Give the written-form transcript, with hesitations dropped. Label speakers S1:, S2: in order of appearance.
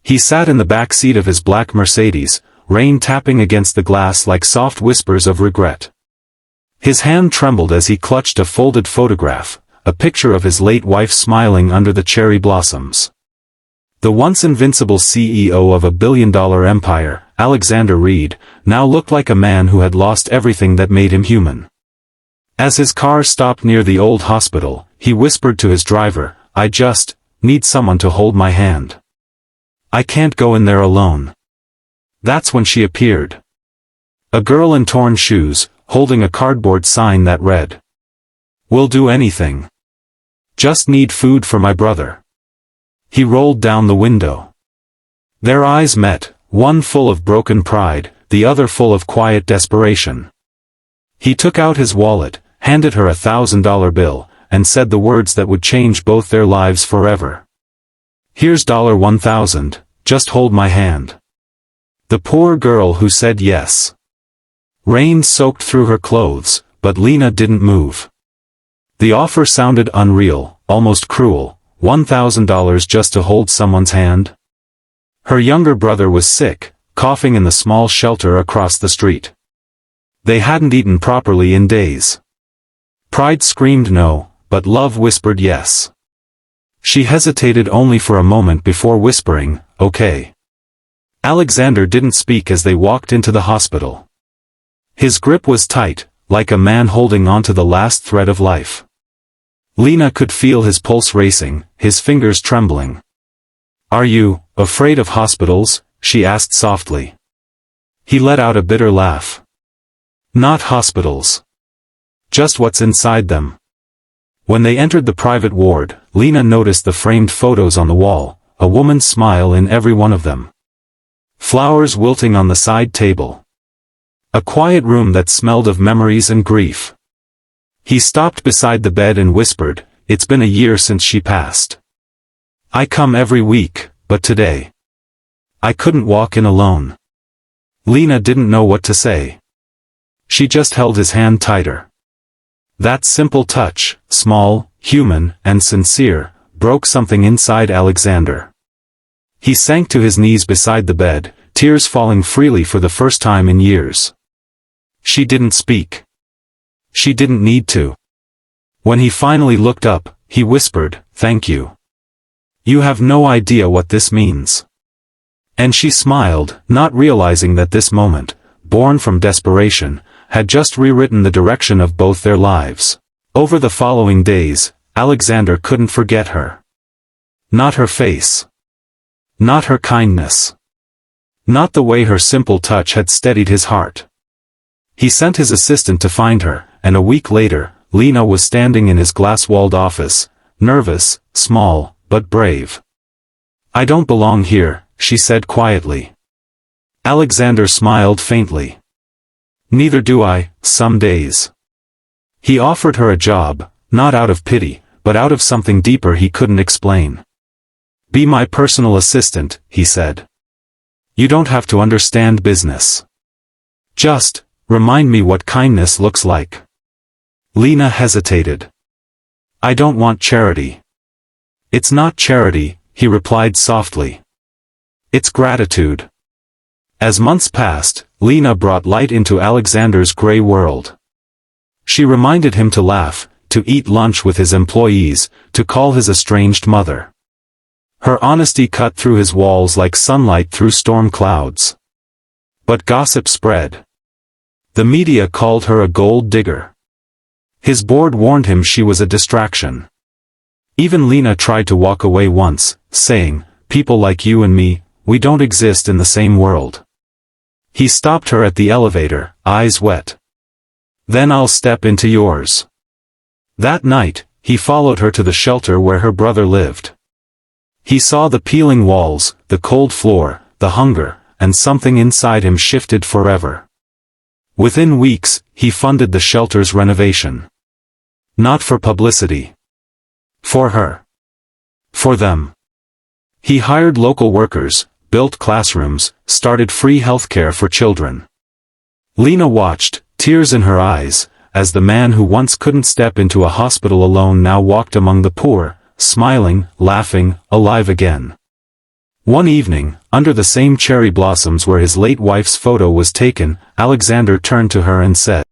S1: He sat in the back seat of his black Mercedes, rain tapping against the glass like soft whispers of regret. His hand trembled as he clutched a folded photograph, a picture of his late wife smiling under the cherry blossoms. The once invincible CEO of a billion-dollar empire, Alexander Reed, now looked like a man who had lost everything that made him human. As his car stopped near the old hospital, he whispered to his driver, "I just need someone to hold my hand. I can't go in there alone." That's when she appeared. A girl in torn shoes, holding a cardboard sign that read, "We'll do anything. Just need food for my brother." He rolled down the window. Their eyes met, one full of broken pride, the other full of quiet desperation. He took out his wallet, handed her $1,000 bill, and said the words that would change both their lives forever. "Here's $1,000, just hold my hand." The poor girl who said yes. Rain soaked through her clothes, but Lena didn't move. The offer sounded unreal, almost cruel. $1,000 just to hold someone's hand? Her younger brother was sick, coughing in the small shelter across the street. They hadn't eaten properly in days. Pride screamed no, but love whispered yes. She hesitated only for a moment before whispering, "Okay." Alexander didn't speak as they walked into the hospital. His grip was tight, like a man holding onto the last thread of life. Lena could feel his pulse racing, his fingers trembling. "Are you afraid of hospitals?" she asked softly. He let out a bitter laugh. "Not hospitals. Just what's inside them." When they entered the private ward, Lena noticed the framed photos on the wall, a woman's smile in every one of them. Flowers wilting on the side table. A quiet room that smelled of memories and grief. He stopped beside the bed and whispered, "It's been a year since she passed. I come every week, but today I couldn't walk in alone." Lena didn't know what to say. She just held his hand tighter. That simple touch, small, human, and sincere, broke something inside Alexander. He sank to his knees beside the bed, tears falling freely for the first time in years. She didn't speak. She didn't need to. When he finally looked up, he whispered, "Thank you. You have no idea what this means." And she smiled, not realizing that this moment, born from desperation, had just rewritten the direction of both their lives. Over the following days, Alexander couldn't forget her. Not her face. Not her kindness. Not the way her simple touch had steadied his heart. He sent his assistant to find her, and a week later, Lena was standing in his glass-walled office, nervous, small, but brave. "I don't belong here," she said quietly. Alexander smiled faintly. "Neither do I, some days." He offered her a job, not out of pity, but out of something deeper he couldn't explain. "Be my personal assistant," he said. "You don't have to understand business. Just remind me what kindness looks like." Lena hesitated. "I don't want charity." "It's not charity," he replied softly. "It's gratitude." As months passed, Lena brought light into Alexander's gray world. She reminded him to laugh, to eat lunch with his employees, to call his estranged mother. Her honesty cut through his walls like sunlight through storm clouds. But gossip spread. The media called her a gold digger. His board warned him she was a distraction. Even Lena tried to walk away once, saying, "People like you and me, we don't exist in the same world." He stopped her at the elevator, eyes wet. "Then I'll step into yours." That night, he followed her to the shelter where her brother lived. He saw the peeling walls, the cold floor, the hunger, and something inside him shifted forever. Within weeks, he funded the shelter's renovation. Not for publicity. For her. For them. He hired local workers, built classrooms, started free healthcare for children. Lena watched, tears in her eyes, as the man who once couldn't step into a hospital alone now walked among the poor, smiling, laughing, alive again. One evening, under the same cherry blossoms where his late wife's photo was taken, Alexander turned to her and said,